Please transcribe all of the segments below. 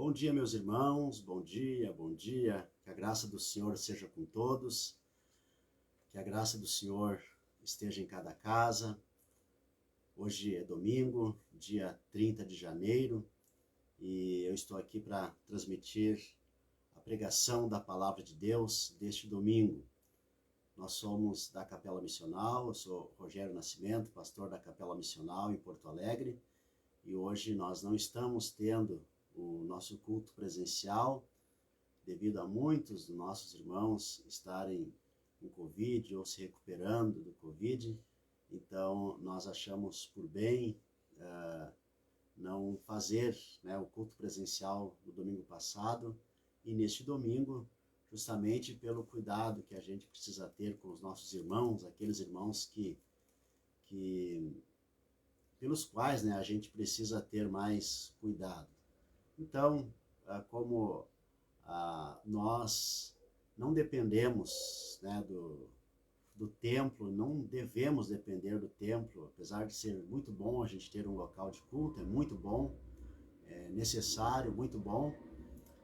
Bom dia, meus irmãos, bom dia, bom dia. Que a graça do Senhor seja com todos, que a graça do Senhor esteja em cada casa. Hoje é domingo, dia 30 de janeiro, e eu estou aqui para transmitir a pregação da Palavra de Deus deste domingo. Nós somos da Capela Missional, eu sou Rogério Nascimento, pastor da Capela Missional em Porto Alegre, e hoje nós não estamos tendo o nosso culto presencial, devido a muitos dos nossos irmãos estarem com Covid ou se recuperando do Covid. Então, nós achamos por bem não fazer o culto presencial no domingo passado e neste domingo, justamente pelo cuidado que a gente precisa ter com os nossos irmãos, aqueles irmãos que pelos quais a gente precisa ter mais cuidado. Então, como nós não dependemos do templo, não devemos depender do templo, apesar de ser muito bom a gente ter um local de culto, é muito bom, é necessário, muito bom,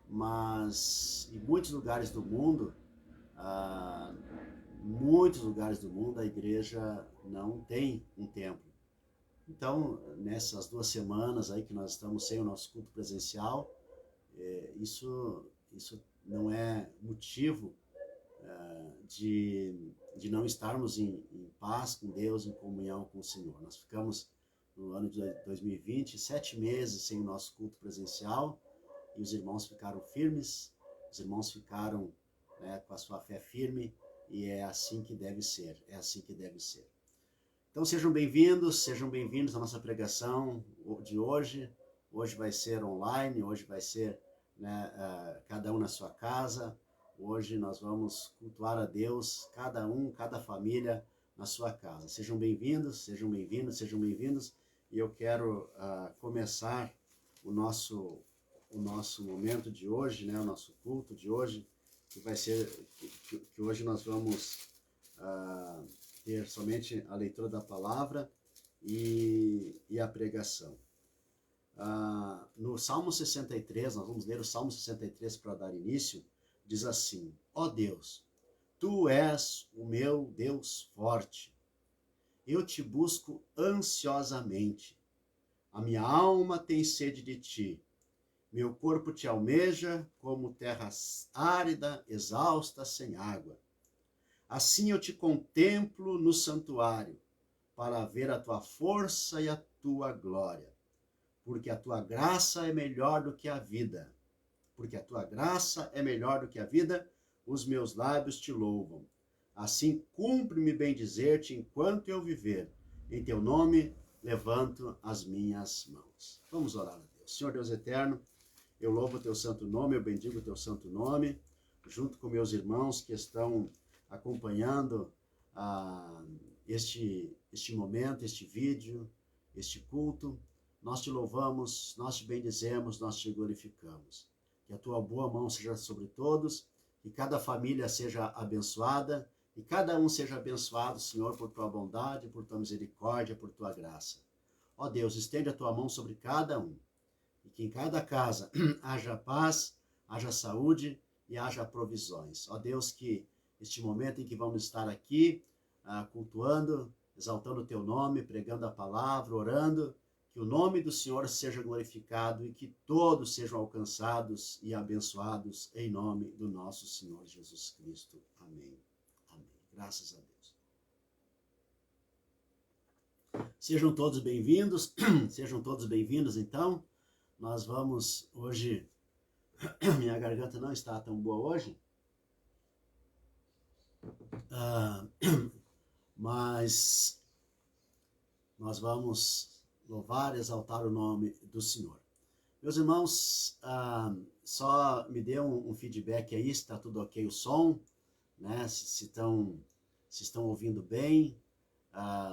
mas em muitos lugares do mundo, a igreja não tem um templo. Então, nessas 2 semanas aí que nós estamos sem o nosso culto presencial, isso não é motivo de não estarmos em paz com Deus, em comunhão com o Senhor. Nós ficamos no ano de 2020, 7 meses sem o nosso culto presencial, e os irmãos ficaram firmes, os irmãos ficaram com a sua fé firme, e é assim que deve ser, Então sejam bem-vindos à nossa pregação de hoje. Hoje vai ser online, hoje vai ser cada um na sua casa. Hoje nós vamos cultuar a Deus, cada família na sua casa. Sejam bem-vindos. E eu quero começar o nosso momento de hoje, o nosso culto de hoje, que vai ser que hoje nós vamos ter somente a leitura da palavra e a pregação. No Salmo 63, nós vamos ler o Salmo 63 para dar início, diz assim: ó Deus, Tu és o meu Deus forte, eu te busco ansiosamente, a minha alma tem sede de Ti, meu corpo Te almeja como terra árida, exausta, sem água. Assim eu Te contemplo no santuário, para ver a Tua força e a Tua glória. Porque a Tua graça é melhor do que a vida. Os meus lábios Te louvam. Assim cumpre-me bem dizer-Te enquanto eu viver. Em Teu nome levanto as minhas mãos. Vamos orar a Deus. Senhor Deus eterno, eu louvo o Teu santo nome, eu bendigo o Teu santo nome, junto com meus irmãos que estão acompanhando este momento, este vídeo, este culto. Nós Te louvamos, nós Te bendizemos, nós Te glorificamos. Que a Tua boa mão seja sobre todos, que cada família seja abençoada, e cada um seja abençoado, Senhor, por Tua bondade, por Tua misericórdia, por Tua graça. Ó Deus, estende a Tua mão sobre cada um, e que em cada casa haja paz, haja saúde e haja provisões. Ó Deus, que este momento em que vamos estar aqui, cultuando, exaltando o Teu nome, pregando a palavra, orando, que o nome do Senhor seja glorificado e que todos sejam alcançados e abençoados em nome do nosso Senhor Jesus Cristo. Amém. Amém. Graças a Deus. Sejam todos bem-vindos, então. Nós vamos hoje, minha garganta não está tão boa hoje, mas nós vamos louvar e exaltar o nome do Senhor. Meus irmãos, só me dê um feedback aí, se está tudo ok o som, se estão ouvindo bem.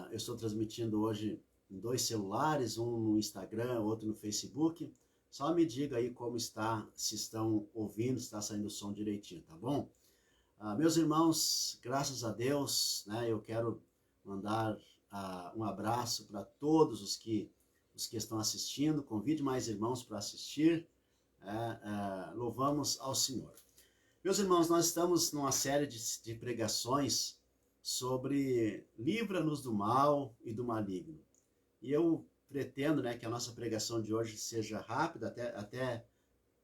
Eu estou transmitindo hoje em 2 celulares, um no Instagram, outro no Facebook. Só me diga aí como está, se estão ouvindo, se está saindo o som direitinho, tá bom? Meus irmãos, graças a Deus, eu quero mandar um abraço para todos os que estão assistindo. Convide mais irmãos para assistir. louvamos ao Senhor. Meus irmãos, nós estamos numa série de pregações sobre livra-nos do mal e do maligno. E eu pretendo, né, que a nossa pregação de hoje seja rápida, até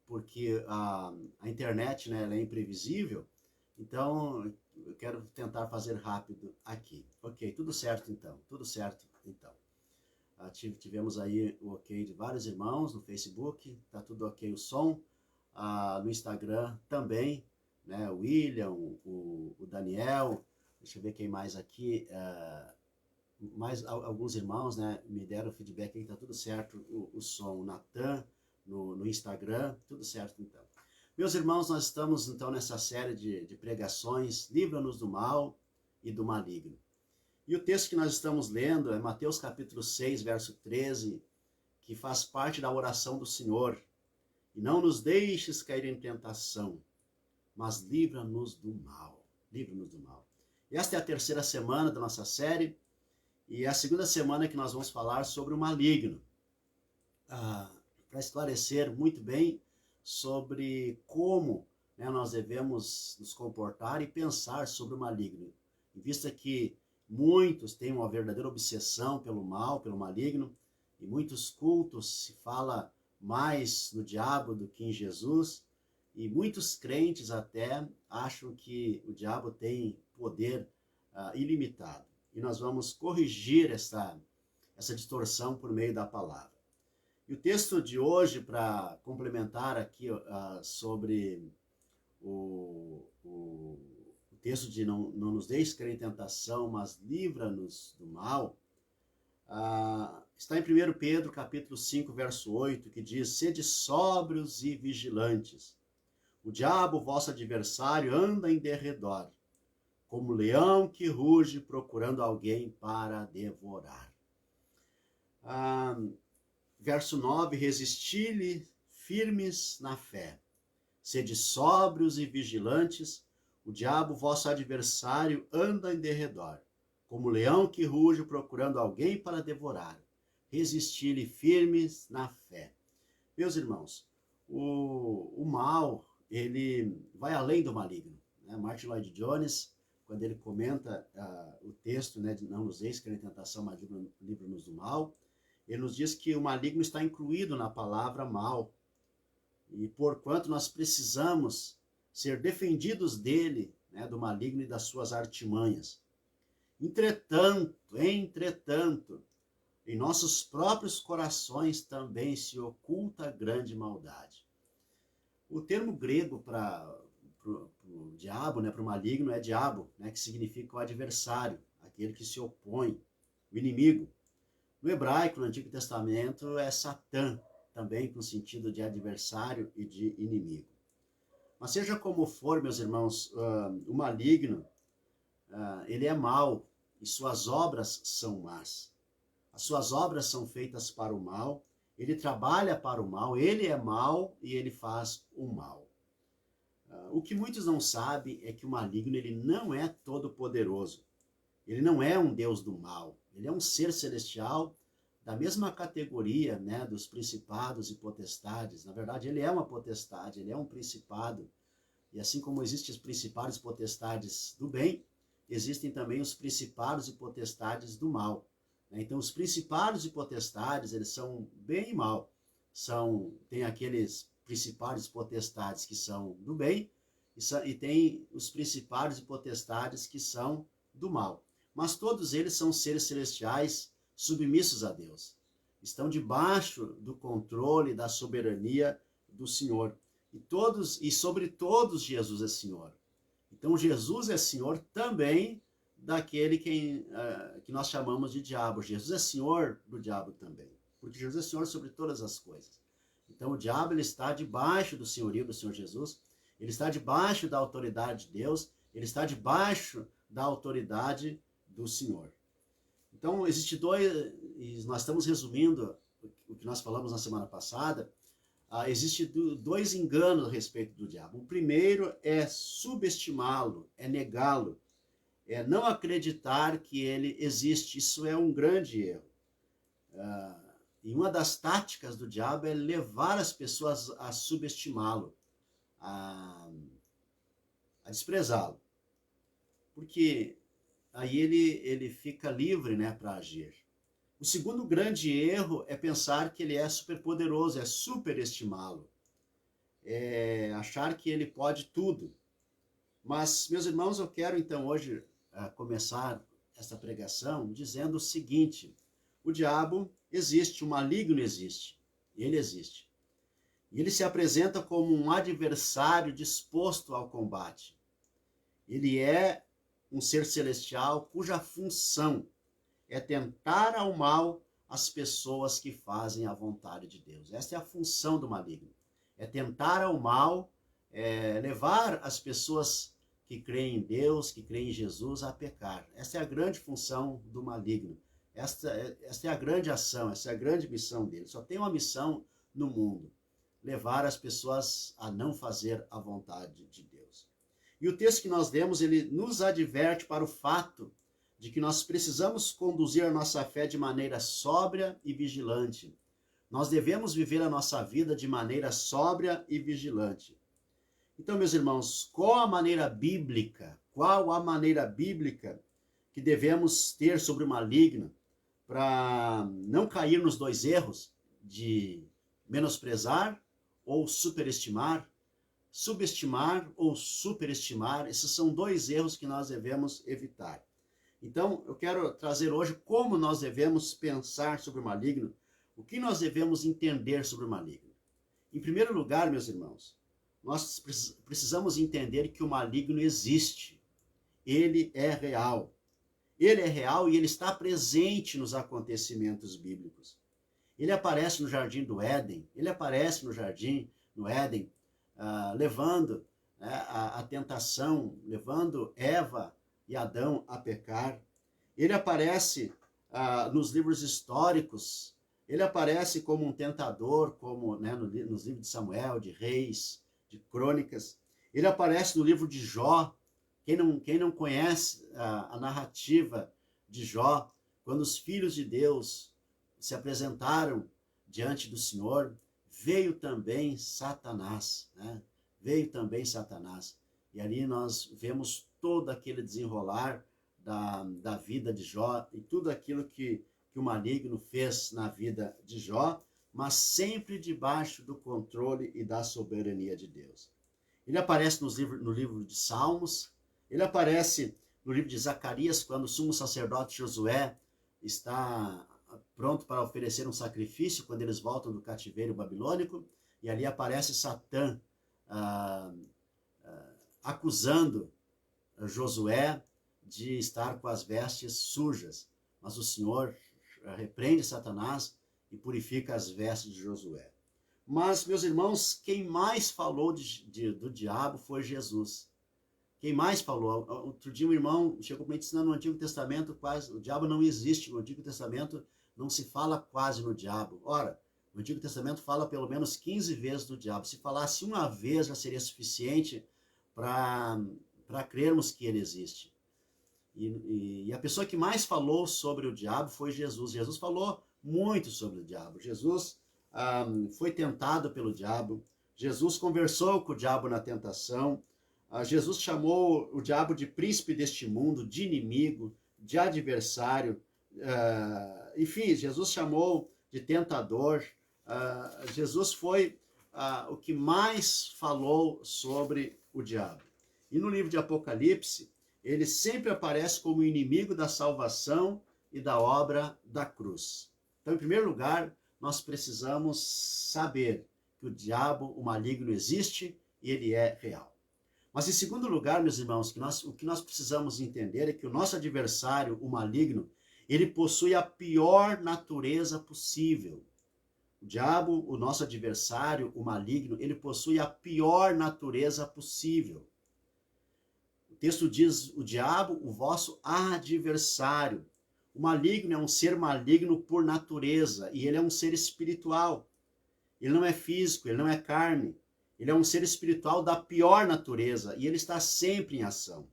porque a internet, né, ela é imprevisível. Então, eu quero tentar fazer rápido aqui. Ok, tudo certo então, tudo certo então. Tivemos aí o ok de vários irmãos no Facebook, tá tudo ok o som. No Instagram também, né, o William, o Daniel, deixa eu ver quem mais aqui, mais alguns irmãos, né, me deram feedback aí, tá tudo certo o som. O Natan no Instagram, tudo certo então. Meus irmãos, nós estamos então nessa série de pregações, livra-nos do mal e do maligno. E o texto que nós estamos lendo é Mateus capítulo 6, verso 13, que faz parte da oração do Senhor. E não nos deixes cair em tentação, mas livra-nos do mal. Livra-nos do mal. Esta é a terceira semana da nossa série, e é a segunda semana que nós vamos falar sobre o maligno. Para esclarecer muito bem sobre como, né, nós devemos nos comportar e pensar sobre o maligno. Em vista que muitos têm uma verdadeira obsessão pelo mal, pelo maligno, e muitos cultos se fala mais no diabo do que em Jesus, e muitos crentes até acham que o diabo tem poder ilimitado. E nós vamos corrigir essa distorção por meio da palavra. E o texto de hoje, para complementar aqui sobre o texto de não nos deixe cair em tentação, mas livra-nos do mal, está em 1 Pedro, capítulo 5, verso 8, que diz: sede sóbrios e vigilantes. O diabo, vosso adversário, anda em derredor, como leão que ruge, procurando alguém para devorar. Verso 9, resisti-lhe firmes na fé. Sede sóbrios e vigilantes, o diabo, vosso adversário, anda em derredor, como leão que ruge procurando alguém para devorar. Resisti-lhe firmes na fé. Meus irmãos, o mal, ele vai além do maligno. Né? Martin Lloyd Jones, quando ele comenta o texto, né, de não nos deixes cair em tentação, mas livra-nos do mal, ele nos diz que o maligno está incluído na palavra mal. E porquanto nós precisamos ser defendidos dele, né, do maligno e das suas artimanhas. Entretanto, em nossos próprios corações também se oculta grande maldade. O termo grego para o diabo, né, para o maligno, é diabo, né, que significa o adversário, aquele que se opõe, o inimigo. No hebraico, no Antigo Testamento, é Satã, também com sentido de adversário e de inimigo. Mas seja como for, meus irmãos, o maligno, ele é mau e suas obras são más. As suas obras são feitas para o mal, ele trabalha para o mal, ele é mau e ele faz o mal. O que muitos não sabem é que o maligno, ele não é todo poderoso. Ele não é um Deus do mal, ele é um ser celestial da mesma categoria, né, dos principados e potestades. Na verdade, ele é uma potestade, ele é um principado. E assim como existem os principados e potestades do bem, existem também os principados e potestades do mal. Então, os principados e potestades, eles são bem e mal. Tem aqueles principados e potestades que são do bem, e tem os principados e potestades que são do mal. Mas todos eles são seres celestiais submissos a Deus. Estão debaixo do controle, da soberania do Senhor. E sobre todos Jesus é Senhor. Então Jesus é Senhor também daquele que nós chamamos de diabo. Jesus é Senhor do diabo também. Porque Jesus é Senhor sobre todas as coisas. Então o diabo, ele está debaixo do senhorio do Senhor Jesus. Ele está debaixo da autoridade de Deus. Ele está debaixo da autoridade do Senhor. Então, nós estamos resumindo o que nós falamos na semana passada. Existem dois enganos a respeito do diabo. O primeiro é subestimá-lo, é negá-lo, é não acreditar que ele existe. Isso é um grande erro. E uma das táticas do diabo é levar as pessoas a subestimá-lo, a desprezá-lo. Porque aí ele fica livre, né, para agir. O segundo grande erro é pensar que ele é superpoderoso, é superestimá-lo, é achar que ele pode tudo. Mas, meus irmãos, eu quero então hoje começar essa pregação dizendo o seguinte: o diabo existe, o maligno existe, ele existe. E ele se apresenta como um adversário disposto ao combate. Ele é um ser celestial cuja função é tentar ao mal as pessoas que fazem a vontade de Deus. Essa é a função do maligno. É tentar ao mal, levar as pessoas que creem em Deus, que creem em Jesus, a pecar. Essa é a grande função do maligno. Esta é a grande ação, essa é a grande missão dele. Só tem uma missão no mundo: levar as pessoas a não fazer a vontade de Deus. E o texto que nós lemos, ele nos adverte para o fato de que nós precisamos conduzir a nossa fé de maneira sóbria e vigilante. Nós devemos viver a nossa vida de maneira sóbria e vigilante. Então, meus irmãos, qual a maneira bíblica que devemos ter sobre o maligno para não cair nos dois erros de menosprezar ou superestimar, subestimar ou superestimar? Esses são dois erros que nós devemos evitar. Então, eu quero trazer hoje como nós devemos pensar sobre o maligno, o que nós devemos entender sobre o maligno. Em primeiro lugar, meus irmãos, nós precisamos entender que o maligno existe. Ele é real. Ele é real e ele está presente nos acontecimentos bíblicos. Ele aparece no jardim do Éden, levando a tentação, levando Eva e Adão a pecar. Ele aparece nos livros históricos, ele aparece como um tentador, como nos livros de Samuel, de Reis, de Crônicas. Ele aparece no livro de Jó. Quem não conhece a narrativa de Jó, quando os filhos de Deus se apresentaram diante do Senhor, veio também Satanás, né? E ali nós vemos todo aquele desenrolar da vida de Jó e tudo aquilo que o maligno fez na vida de Jó, mas sempre debaixo do controle e da soberania de Deus. Ele aparece no livro de Salmos, ele aparece no livro de Zacarias, quando o sumo sacerdote Josué está pronto para oferecer um sacrifício, quando eles voltam do cativeiro babilônico, e ali aparece Satã acusando Josué de estar com as vestes sujas. Mas o Senhor repreende Satanás e purifica as vestes de Josué. Mas, meus irmãos, quem mais falou do diabo foi Jesus. Quem mais falou? Outro dia um irmão chegou para mim ensinando no Antigo Testamento, o diabo não existe. No Antigo Testamento não se fala quase no diabo. Ora, o Antigo Testamento fala pelo menos 15 vezes do diabo. Se falasse uma vez já seria suficiente para crermos que ele existe. E a pessoa que mais falou sobre o diabo foi Jesus. Jesus falou muito sobre o diabo. Jesus foi tentado pelo diabo. Jesus conversou com o diabo na tentação. Jesus chamou o diabo de príncipe deste mundo, de inimigo, de adversário. Enfim, Jesus chamou de tentador. Jesus foi o que mais falou sobre o diabo. E no livro de Apocalipse, ele sempre aparece como inimigo da salvação e da obra da cruz. Então, em primeiro lugar, nós precisamos saber que o diabo, o maligno, existe e ele é real. Mas, em segundo lugar, meus irmãos, o que nós precisamos entender é que o nosso adversário, o maligno, ele possui a pior natureza possível. O diabo, o nosso adversário, o maligno, ele possui a pior natureza possível. O texto diz: o diabo, o vosso adversário. O maligno é um ser maligno por natureza e ele é um ser espiritual. Ele não é físico, ele não é carne. Ele é um ser espiritual da pior natureza e ele está sempre em ação.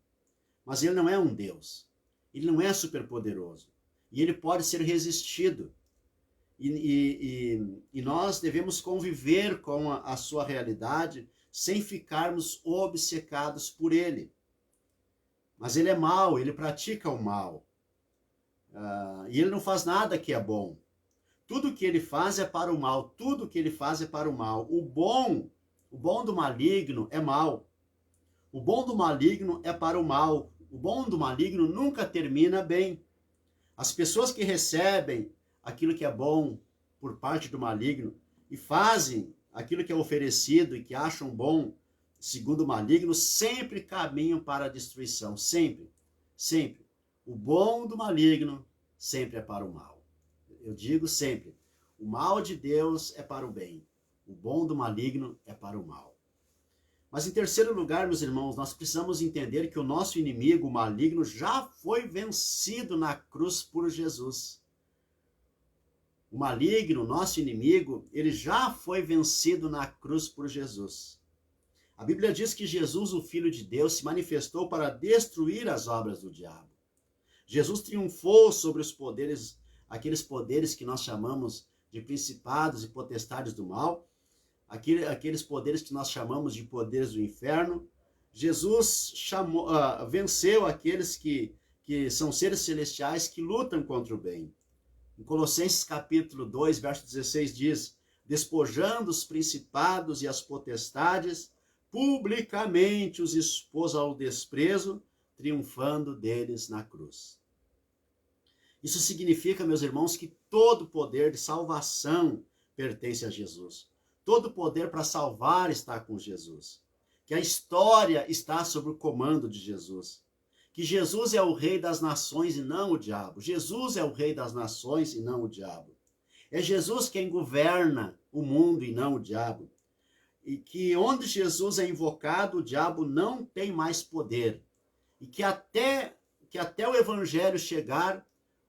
Mas ele não é um Deus. Ele não é superpoderoso. E ele pode ser resistido. E nós devemos conviver com a sua realidade sem ficarmos obcecados por ele. Mas ele é mau, ele pratica o mal. E ele não faz nada que é bom. Tudo que ele faz é para o mal, tudo que ele faz é para o mal. O bom do maligno é mal. O bom do maligno é para o mal. O bom do maligno nunca termina bem. As pessoas que recebem aquilo que é bom por parte do maligno e fazem aquilo que é oferecido e que acham bom, segundo o maligno, sempre caminham para a destruição. Sempre. Sempre. O bom do maligno sempre é para o mal. Eu digo sempre, o mal de Deus é para o bem. O bom do maligno é para o mal. Mas em terceiro lugar, meus irmãos, nós precisamos entender que o nosso inimigo, o maligno, já foi vencido na cruz por Jesus. O maligno, nosso inimigo, ele já foi vencido na cruz por Jesus. A Bíblia diz que Jesus, o Filho de Deus, se manifestou para destruir as obras do diabo. Jesus triunfou sobre os poderes, aqueles poderes que nós chamamos de principados e potestades do mal, aqueles poderes que nós chamamos de poderes do inferno. Jesus venceu aqueles que são seres celestiais que lutam contra o bem. Em Colossenses capítulo 2, verso 16 diz, despojando os principados e as potestades, publicamente os expôs ao desprezo, triunfando deles na cruz. Isso significa, meus irmãos, que todo poder de salvação pertence a Jesus. Todo poder para salvar está com Jesus. Que a história está sob o comando de Jesus. Que Jesus é o rei das nações e não o diabo. Jesus é o rei das nações e não o diabo. É Jesus quem governa o mundo e não o diabo. E que onde Jesus é invocado, o diabo não tem mais poder. E que até o evangelho chegar,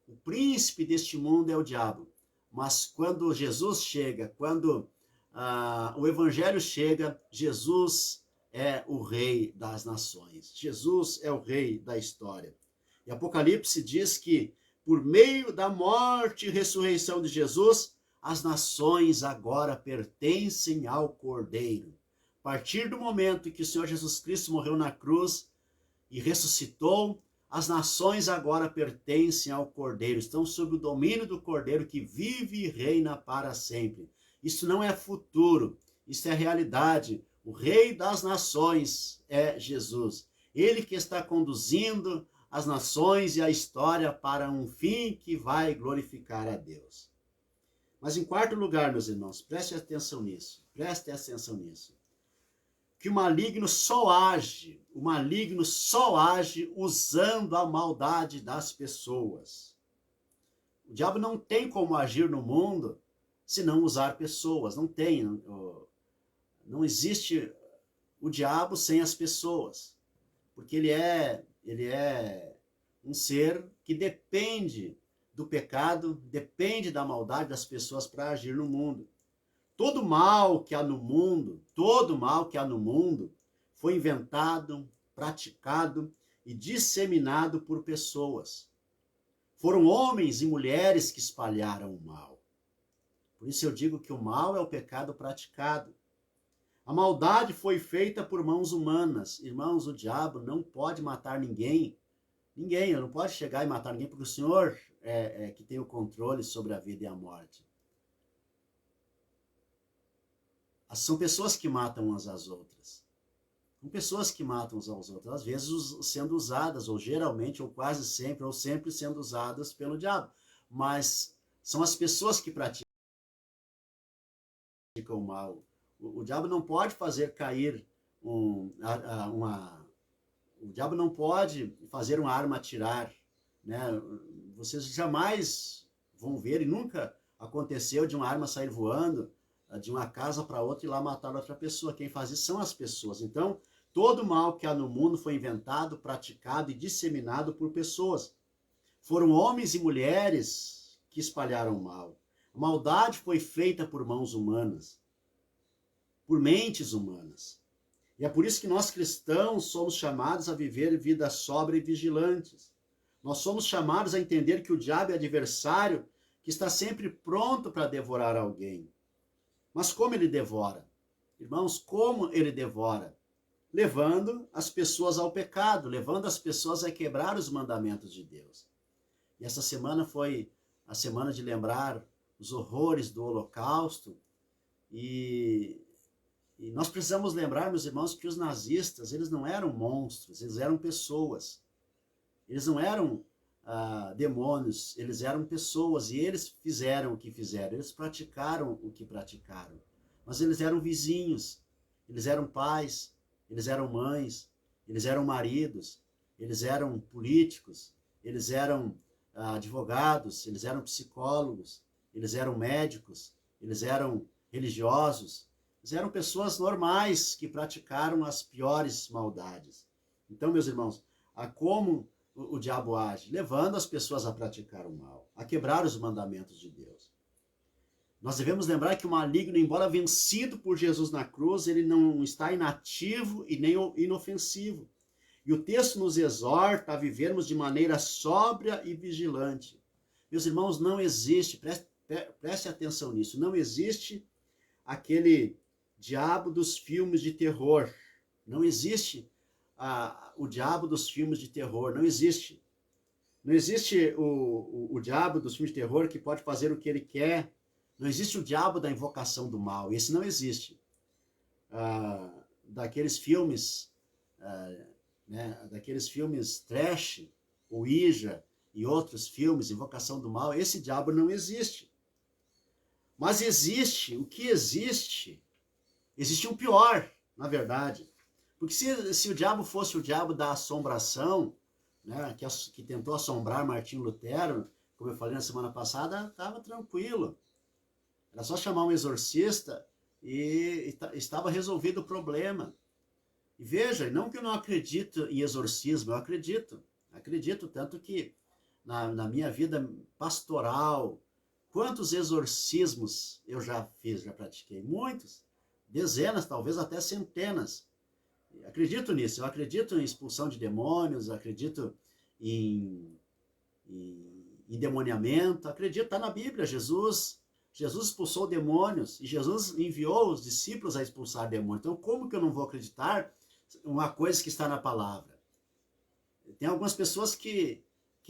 o príncipe deste mundo é o diabo. Mas quando Jesus chega, quando o evangelho chega, Jesus é o rei das nações. Jesus é o rei da história. E Apocalipse diz que por meio da morte e ressurreição de Jesus, as nações agora pertencem ao Cordeiro. A partir do momento que o Senhor Jesus Cristo morreu na cruz e ressuscitou, as nações agora pertencem ao Cordeiro, estão sob o domínio do Cordeiro que vive e reina para sempre. Isso não é futuro, isso é realidade. O Rei das Nações é Jesus. Ele que está conduzindo as nações e a história para um fim que vai glorificar a Deus. Mas em quarto lugar, meus irmãos, preste atenção nisso, que o maligno só age usando a maldade das pessoas. O diabo não tem como agir no mundo se não usar pessoas, não existe o diabo sem as pessoas, porque ele é um ser que depende do pecado, depende da maldade das pessoas para agir no mundo. Todo mal que há no mundo foi inventado, praticado e disseminado por pessoas. Foram homens e mulheres que espalharam o mal. Por isso eu digo que o mal é o pecado praticado. A maldade foi feita por mãos humanas. Irmãos, o diabo não pode matar ninguém. Ninguém, ele não pode chegar e matar ninguém, porque o Senhor é que tem o controle sobre a vida e a morte. São pessoas que matam umas às outras. São pessoas que matam uns aos outros, às vezes sendo usadas, ou geralmente, ou quase sempre, ou sempre sendo usadas pelo diabo. Mas são as pessoas que praticam o mal. O diabo não pode fazer cair o diabo não pode fazer uma arma atirar, né? Vocês jamais vão ver, e nunca aconteceu de uma arma sair voando de uma casa para outra e lá matar outra pessoa. Quem faz isso são as pessoas. Então, todo mal que há no mundo foi inventado, praticado e disseminado por pessoas. Foram homens e mulheres que espalharam o mal. A maldade foi feita por mãos humanas, por mentes humanas. E é por isso que nós cristãos somos chamados a viver vida sóbria e vigilantes. Nós somos chamados a entender que o diabo é adversário que está sempre pronto para devorar alguém. Mas como ele devora? Irmãos, como ele devora? Levando as pessoas ao pecado, levando as pessoas a quebrar os mandamentos de Deus. E essa semana foi a semana de lembrar os horrores do Holocausto, e nós precisamos lembrar, meus irmãos, que os nazistas, eles não eram monstros, eles eram pessoas. Eles não eram demônios, eles eram pessoas, e eles fizeram o que fizeram, eles praticaram o que praticaram. Mas eles eram vizinhos, eles eram pais, eles eram mães, eles eram maridos, eles eram políticos, eles eram advogados, eles eram psicólogos, eles eram médicos, eles eram religiosos, eles eram pessoas normais que praticaram as piores maldades. Então, meus irmãos, como o diabo age? Levando as pessoas a praticar o mal, a quebrar os mandamentos de Deus. Nós devemos lembrar que o maligno, embora vencido por Jesus na cruz, ele não está inativo e nem inofensivo. E o texto nos exorta a vivermos de maneira sóbria e vigilante. Meus irmãos, não existe, preste atenção nisso, não existe aquele diabo dos filmes de terror. Não existe o diabo dos filmes de terror, não existe. Não existe o diabo dos filmes de terror que pode fazer o que ele quer. Não existe o diabo da invocação do mal, esse não existe. Daqueles filmes, daqueles filmes trash, o Ouija e outros filmes, invocação do mal, esse diabo não existe. Mas existe, o que existe? Existe um pior, na verdade. Porque se o diabo fosse o diabo da assombração, né, que tentou assombrar Martinho Lutero, como eu falei na semana passada, estava tranquilo. Era só chamar um exorcista e estava resolvido o problema. E veja, não que eu não acredito em exorcismo, eu acredito. Acredito, tanto que na minha vida pastoral, quantos exorcismos eu já fiz, já pratiquei? Muitos. Dezenas, talvez até centenas. Acredito nisso. Eu acredito em expulsão de demônios, acredito em endemoniamento. Acredito, está na Bíblia. Jesus expulsou demônios e Jesus enviou os discípulos a expulsar demônios. Então, como que eu não vou acreditar uma coisa que está na palavra? Tem algumas pessoas que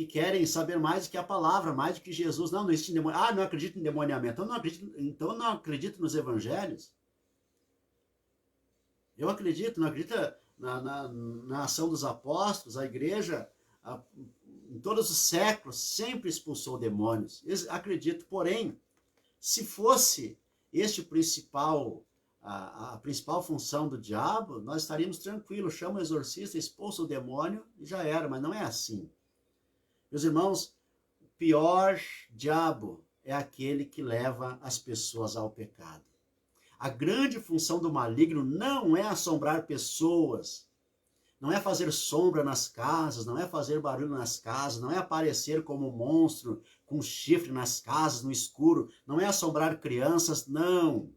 querem saber mais do que a palavra, mais do que Jesus. Não existe demônio. Não acredito em demoniamento. Então não acredito nos evangelhos. Eu acredito, não acredita na ação dos apóstolos, a igreja, em todos os séculos, sempre expulsou demônios. Acredito, porém, se fosse este a principal função do diabo, nós estaríamos tranquilos, chama o exorcista, expulsa o demônio e já era, mas não é assim. Meus irmãos, o pior diabo é aquele que leva as pessoas ao pecado. A grande função do maligno não é assombrar pessoas, não é fazer sombra nas casas, não é fazer barulho nas casas, não é aparecer como um monstro com chifre nas casas, no escuro, não é assombrar crianças, não.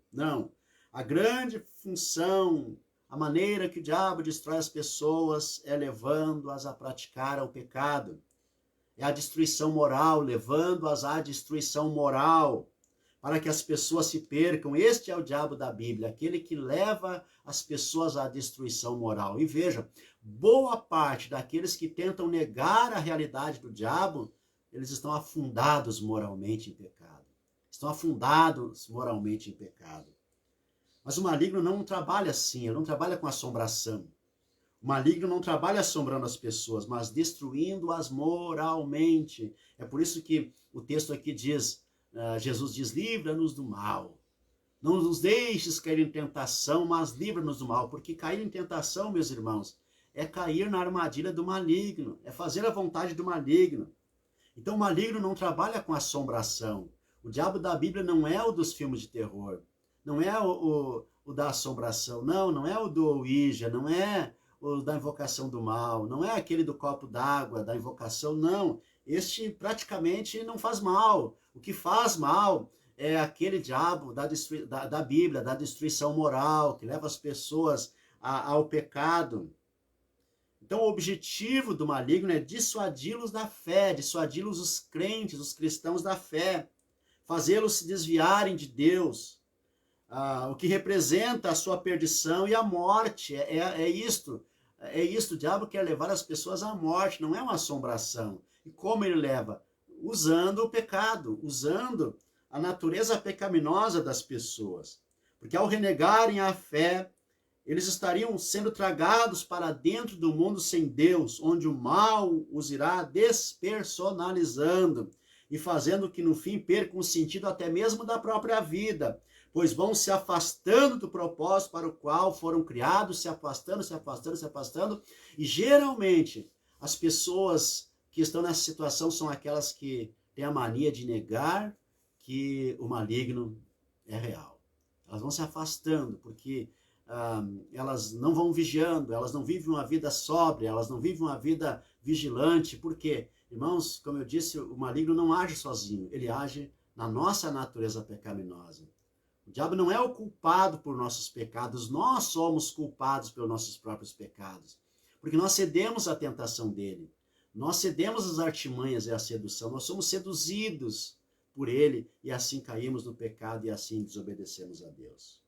A grande função, a maneira que o diabo destrói as pessoas é levando-as a praticar o pecado. É a destruição moral, levando-as à destruição moral, para que as pessoas se percam. Este é o diabo da Bíblia, aquele que leva as pessoas à destruição moral. E veja, boa parte daqueles que tentam negar a realidade do diabo, eles estão afundados moralmente em pecado. Estão afundados moralmente em pecado. Mas o maligno não trabalha assim, ele não trabalha com assombração. O maligno não trabalha assombrando as pessoas, mas destruindo-as moralmente. É por isso que o texto aqui diz, Jesus diz, livra-nos do mal. Não nos deixes cair em tentação, mas livra-nos do mal. Porque cair em tentação, meus irmãos, é cair na armadilha do maligno, é fazer a vontade do maligno. Então o maligno não trabalha com assombração. O diabo da Bíblia não é o dos filmes de terror. Não é o da assombração. Não é o do Ouija, não é o da invocação do mal, não é aquele do copo d'água, da invocação, não. Este praticamente não faz mal. O que faz mal é aquele diabo da Bíblia, da destruição moral, que leva as pessoas ao pecado. Então o objetivo do maligno é dissuadi-los da fé, dissuadi-los os crentes, os cristãos da fé. fazê-los se desviarem de Deus, o que representa a sua perdição e a morte. É isto. É isto. O diabo quer levar as pessoas à morte, não é uma assombração. E como ele leva? Usando o pecado, usando a natureza pecaminosa das pessoas. Porque ao renegarem a fé, eles estariam sendo tragados para dentro do mundo sem Deus, onde o mal os irá despersonalizando e fazendo que no fim percam o sentido até mesmo da própria vida, pois vão se afastando do propósito para o qual foram criados, se afastando, se afastando, se afastando, e geralmente as pessoas que estão nessa situação são aquelas que têm a mania de negar que o maligno é real. Elas vão se afastando, porque elas não vão vigiando, elas não vivem uma vida sóbria, elas não vivem uma vida vigilante. Por quê? Irmãos, como eu disse, o maligno não age sozinho, ele age na nossa natureza pecaminosa. O diabo não é o culpado por nossos pecados, nós somos culpados pelos nossos próprios pecados, porque nós cedemos à tentação dele, nós cedemos às artimanhas e à sedução, nós somos seduzidos por ele e assim caímos no pecado e assim desobedecemos a Deus.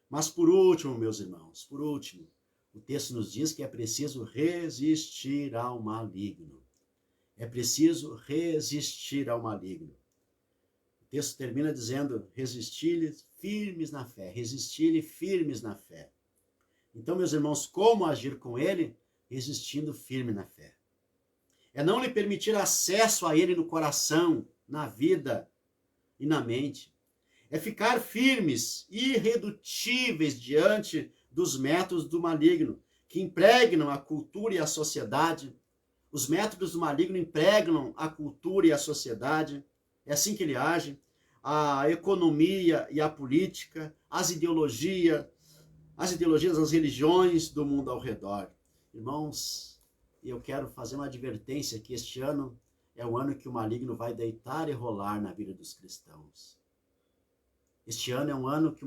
Mas por último, meus irmãos, por último, o texto nos diz que é preciso resistir ao maligno. É preciso resistir ao maligno. O texto termina dizendo, resistir-lhe firmes na fé, resistir-lhe firmes na fé. Então, meus irmãos, como agir com ele? Resistindo firme na fé. É não lhe permitir acesso a ele no coração, na vida e na mente. É ficar firmes, irredutíveis diante dos métodos do maligno, que impregnam a cultura e a sociedade. Os métodos do maligno impregnam a cultura e a sociedade. É assim que ele age. A economia e a política, as ideologias, as religiões do mundo ao redor. Irmãos, eu quero fazer uma advertência que este ano é o ano que o maligno vai deitar e rolar na vida dos cristãos. Este ano é um ano que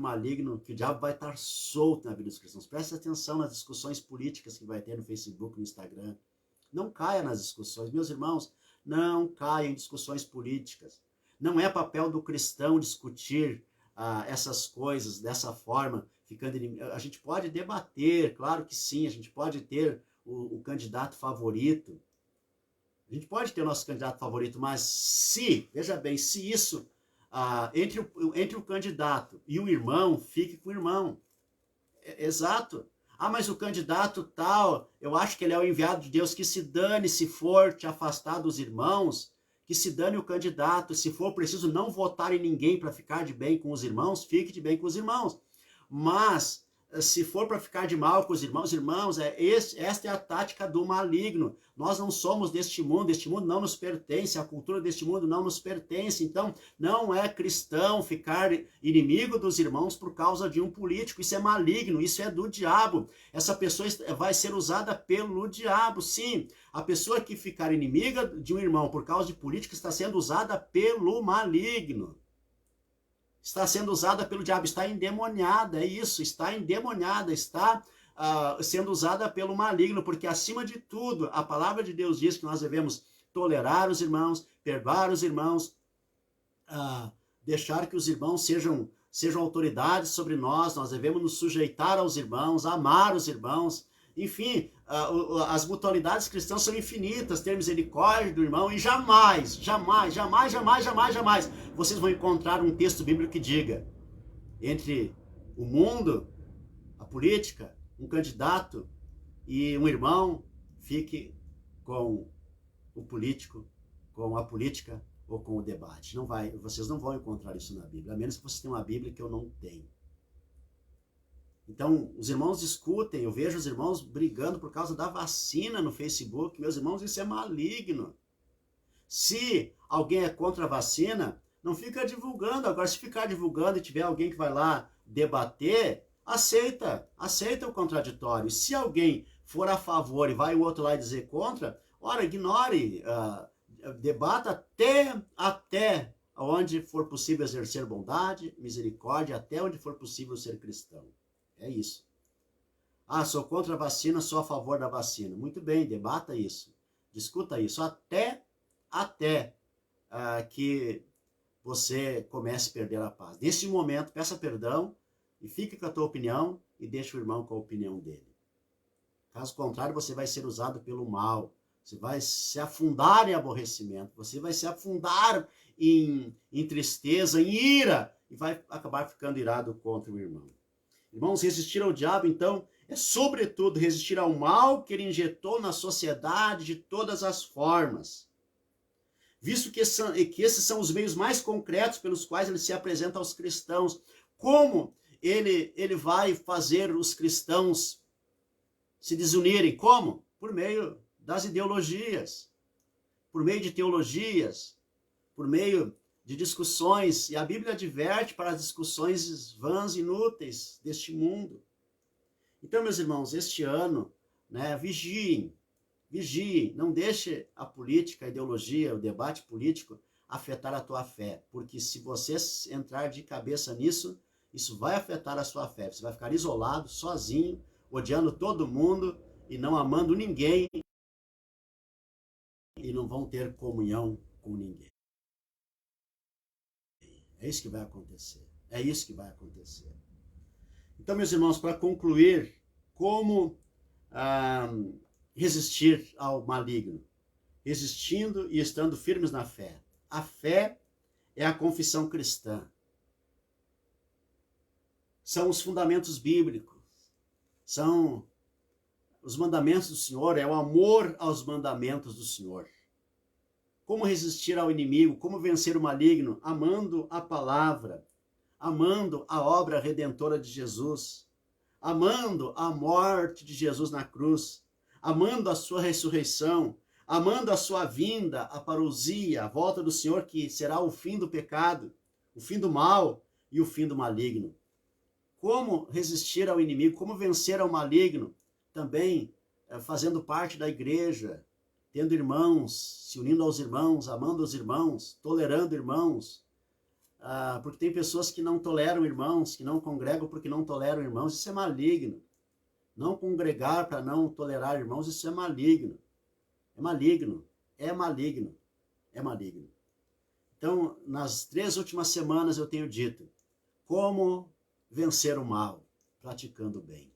que o diabo vai estar solto na vida dos cristãos. Preste atenção nas discussões políticas que vai ter no Facebook, no Instagram. Não caia nas discussões. Meus irmãos, não caia em discussões políticas. Não é papel do cristão discutir essas coisas dessa forma, ficando inimigo. A gente pode debater, claro que sim, a gente pode ter o candidato favorito. A gente pode ter o nosso candidato favorito, mas veja bem, se isso entre o candidato e o irmão, fique com o irmão. Exato. Mas o candidato tal, eu acho que ele é o enviado de Deus, que se dane se for te afastar dos irmãos, que se dane o candidato, se for preciso não votar em ninguém para ficar de bem com os irmãos, fique de bem com os irmãos. Mas se for para ficar de mal com os irmãos, esta é a tática do maligno. Nós não somos deste mundo não nos pertence, a cultura deste mundo não nos pertence. Então, não é cristão ficar inimigo dos irmãos por causa de um político. Isso é maligno, isso é do diabo. Essa pessoa vai ser usada pelo diabo, sim. A pessoa que ficar inimiga de um irmão por causa de política está sendo usada pelo maligno. Está sendo usada pelo diabo, está endemoniada, é isso, está endemoniada, está sendo usada pelo maligno, porque acima de tudo, a palavra de Deus diz que nós devemos tolerar os irmãos, perdoar os irmãos, deixar que os irmãos sejam autoridades sobre nós devemos nos sujeitar aos irmãos, amar os irmãos, enfim, as mutualidades cristãs são infinitas, ter misericórdia do irmão e jamais vocês vão encontrar um texto bíblico que diga entre o mundo, a política, um candidato e um irmão, fique com o político, com a política ou com o debate. Vocês não vão encontrar isso na Bíblia, a menos que vocês tenham uma Bíblia que eu não tenho. Então, os irmãos discutem, eu vejo os irmãos brigando por causa da vacina no Facebook. Meus irmãos, isso é maligno. Se alguém é contra a vacina, não fica divulgando. Agora, se ficar divulgando e tiver alguém que vai lá debater, aceita o contraditório. Se alguém for a favor e vai o outro lá dizer contra, ora, ignore, debata até onde for possível exercer bondade, misericórdia, até onde for possível ser cristão. É isso. Sou contra a vacina, sou a favor da vacina. Muito bem, debata isso. Discuta isso. Até que você comece a perder a paz. Nesse momento, peça perdão e fique com a tua opinião e deixe o irmão com a opinião dele. Caso contrário, você vai ser usado pelo mal. Você vai se afundar em aborrecimento. Você vai se afundar em tristeza, em ira. E vai acabar ficando irado contra o irmão. Irmãos, resistir ao diabo, então, é sobretudo resistir ao mal que ele injetou na sociedade de todas as formas. Visto que esses são os meios mais concretos pelos quais ele se apresenta aos cristãos. Como ele vai fazer os cristãos se desunirem? Como? Por meio das ideologias, por meio de teologias, por meio de discussões. E a Bíblia adverte para as discussões vãs e inúteis deste mundo. Então, meus irmãos, este ano, vigiem, não deixe a política, a ideologia, o debate político afetar a tua fé, porque se você entrar de cabeça nisso, isso vai afetar a sua fé. Você vai ficar isolado, sozinho, odiando todo mundo e não amando ninguém e não vão ter comunhão com ninguém. É isso que vai acontecer. É isso que vai acontecer. Então, meus irmãos, para concluir, como resistir ao maligno? Resistindo e estando firmes na fé. A fé é a confissão cristã. São os fundamentos bíblicos. São os mandamentos do Senhor, é o amor aos mandamentos do Senhor. Como resistir ao inimigo? Como vencer o maligno? Amando a palavra, amando a obra redentora de Jesus, amando a morte de Jesus na cruz, amando a sua ressurreição, amando a sua vinda, a parousia, a volta do Senhor, que será o fim do pecado, o fim do mal e o fim do maligno. Como resistir ao inimigo? Como vencer ao maligno? Também fazendo parte da igreja, tendo irmãos, se unindo aos irmãos, amando os irmãos, tolerando irmãos, porque tem pessoas que não toleram irmãos, que não congregam porque não toleram irmãos, isso é maligno. Não congregar para não tolerar irmãos, isso é maligno. É maligno, é maligno, é maligno. Então, nas 3 últimas semanas eu tenho dito, como vencer o mal? Praticando o bem.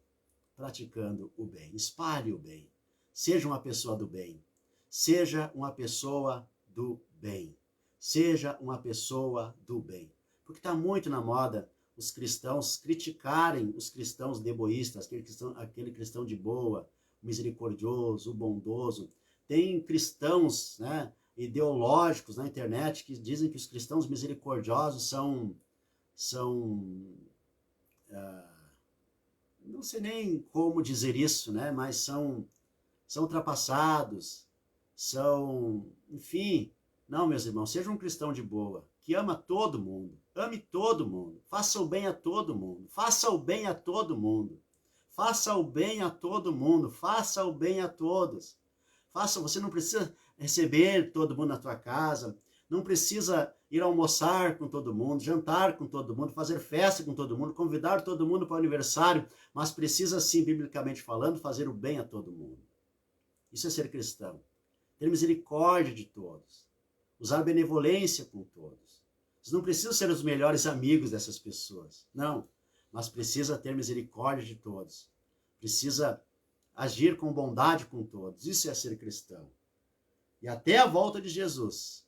Praticando o bem. Espalhe o bem. Seja uma pessoa do bem. Seja uma pessoa do bem. Seja uma pessoa do bem. Porque está muito na moda os cristãos criticarem os cristãos deboístas, aquele cristão de boa, misericordioso, bondoso. Tem cristãos, ideológicos na internet que dizem que os cristãos misericordiosos são não sei nem como dizer isso, mas são ultrapassados, enfim. Não, meus irmãos, seja um cristão de boa, que ama todo mundo, ame todo mundo, faça o bem a todo mundo, faça o bem a todo mundo, faça o bem a todo mundo, faça o bem a todos. Você não precisa receber todo mundo na tua casa, não precisa ir almoçar com todo mundo, jantar com todo mundo, fazer festa com todo mundo, convidar todo mundo para o aniversário, mas precisa sim, biblicamente falando, fazer o bem a todo mundo. Isso é ser cristão. Ter misericórdia de todos. Usar benevolência com todos. Você não precisa ser os melhores amigos dessas pessoas, não, mas precisa ter misericórdia de todos. Precisa agir com bondade com todos. Isso é ser cristão. E até a volta de Jesus,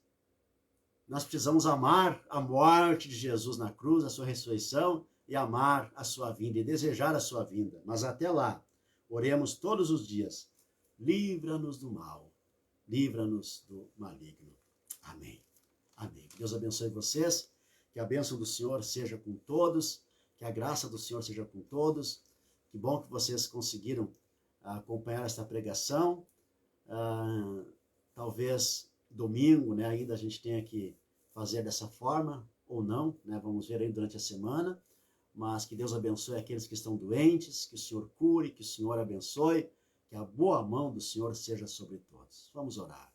nós precisamos amar a morte de Jesus na cruz, a sua ressurreição, e amar a sua vinda, e desejar a sua vinda. Mas até lá, oremos todos os dias. Livra-nos do mal, livra-nos do maligno. Amém. Amém. Que Deus abençoe vocês, que a bênção do Senhor seja com todos, que a graça do Senhor seja com todos. Que bom que vocês conseguiram acompanhar esta pregação. Talvez domingo, ainda a gente tenha que fazer dessa forma, ou não, vamos ver aí durante a semana, mas que Deus abençoe aqueles que estão doentes, que o Senhor cure, que o Senhor abençoe, que a boa mão do Senhor seja sobre todos. Vamos orar.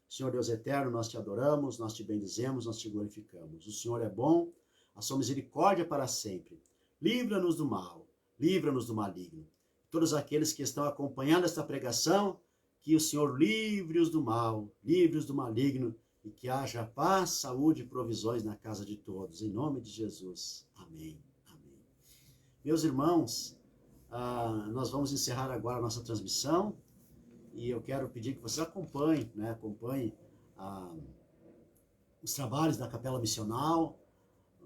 Senhor Deus eterno, nós te adoramos, nós te bendizemos, nós te glorificamos. O Senhor é bom, a sua misericórdia é para sempre. Livra-nos do mal, livra-nos do maligno. Todos aqueles que estão acompanhando esta pregação, que o Senhor livre-os do mal, livre-os do maligno, e que haja paz, saúde e provisões na casa de todos. Em nome de Jesus. Amém. Amém. Meus irmãos, nós vamos encerrar agora a nossa transmissão e eu quero pedir que vocês acompanhem, os trabalhos da Capela Missional,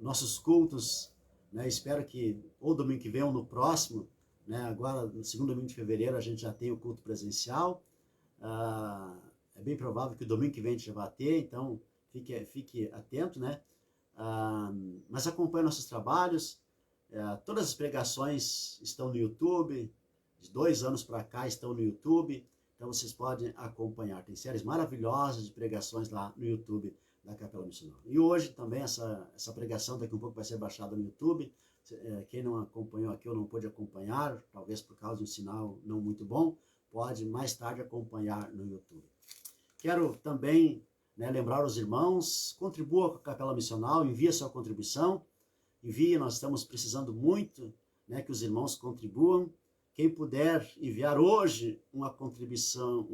nossos cultos, né? Espero que ou domingo que vem ou no próximo, né? Agora no segundo domingo de fevereiro a gente já tem o culto presencial. É bem provável que o domingo que vem a gente já vai ter, então fique atento, né? Mas acompanhe nossos trabalhos. Todas as pregações estão no YouTube, de 2 anos para cá estão no YouTube, então vocês podem acompanhar. Tem séries maravilhosas de pregações lá no YouTube da Capela Missional. E hoje também essa pregação daqui um pouco vai ser baixada no YouTube. Quem não acompanhou aqui ou não pôde acompanhar, talvez por causa de um sinal não muito bom, pode mais tarde acompanhar no YouTube. Quero também, né, lembrar os irmãos, contribua com a Capela Missional, envie a sua contribuição, nós estamos precisando muito, né, que os irmãos contribuam. Quem puder enviar hoje uma contribuição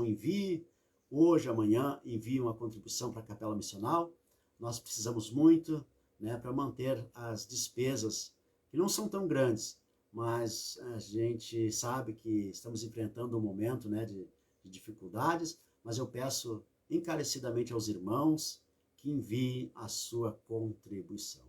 envie, hoje, amanhã, envie uma contribuição para a Capela Missional. Nós precisamos muito, né, para manter as despesas, que não são tão grandes, mas a gente sabe que estamos enfrentando um momento, né, de dificuldades, mas eu peço encarecidamente aos irmãos que enviem a sua contribuição.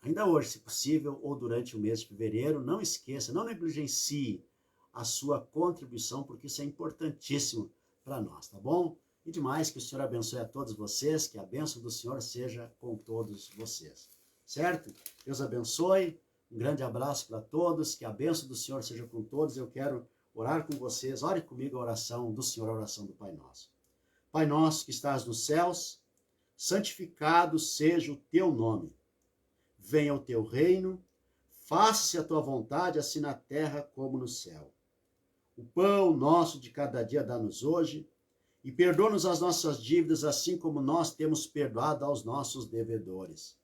Ainda hoje, se possível, ou durante o mês de fevereiro, não esqueça, não negligencie a sua contribuição, porque isso é importantíssimo para nós, tá bom? E demais, que o Senhor abençoe a todos vocês, que a bênção do Senhor seja com todos vocês, certo? Deus abençoe, um grande abraço para todos, que a bênção do Senhor seja com todos. Eu quero orar com vocês, ore comigo a oração do Senhor, a oração do Pai Nosso. Pai Nosso que estás nos céus, santificado seja o teu nome. Venha o teu reino, faça-se a tua vontade, assim na terra como no céu. O pão nosso de cada dia dá-nos hoje, e perdoa-nos as nossas dívidas, assim como nós temos perdoado aos nossos devedores.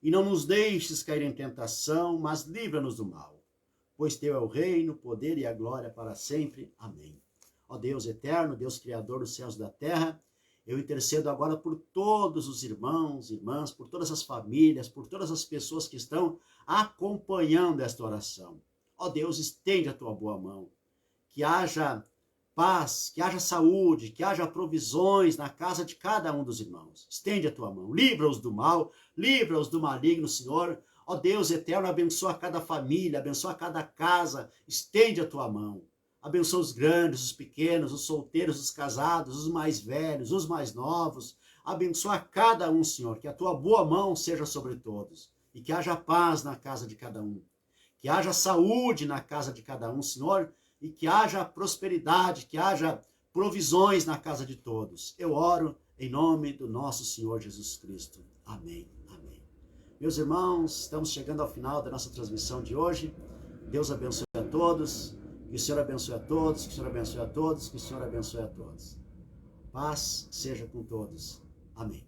E não nos deixes cair em tentação, mas livra-nos do mal. Pois teu é o reino, o poder e a glória para sempre. Amém. Ó Deus eterno, Deus criador dos céus e da terra, eu intercedo agora por todos os irmãos, irmãs, por todas as famílias, por todas as pessoas que estão acompanhando esta oração. Ó Deus, estende a tua boa mão, que haja paz, que haja saúde, que haja provisões na casa de cada um dos irmãos. Estende a tua mão, livra-os do mal, livra-os do maligno, Senhor. Ó Deus eterno, abençoa cada família, abençoa cada casa, estende a tua mão. Abençoa os grandes, os pequenos, os solteiros, os casados, os mais velhos, os mais novos. Abençoa cada um, Senhor, que a tua boa mão seja sobre todos. E que haja paz na casa de cada um. Que haja saúde na casa de cada um, Senhor, e que haja prosperidade, que haja provisões na casa de todos. Eu oro em nome do nosso Senhor Jesus Cristo. Amém. Amém. Meus irmãos, estamos chegando ao final da nossa transmissão de hoje. Deus abençoe a todos. Que o Senhor abençoe a todos, que o Senhor abençoe a todos, que o Senhor abençoe a todos. Paz seja com todos. Amém.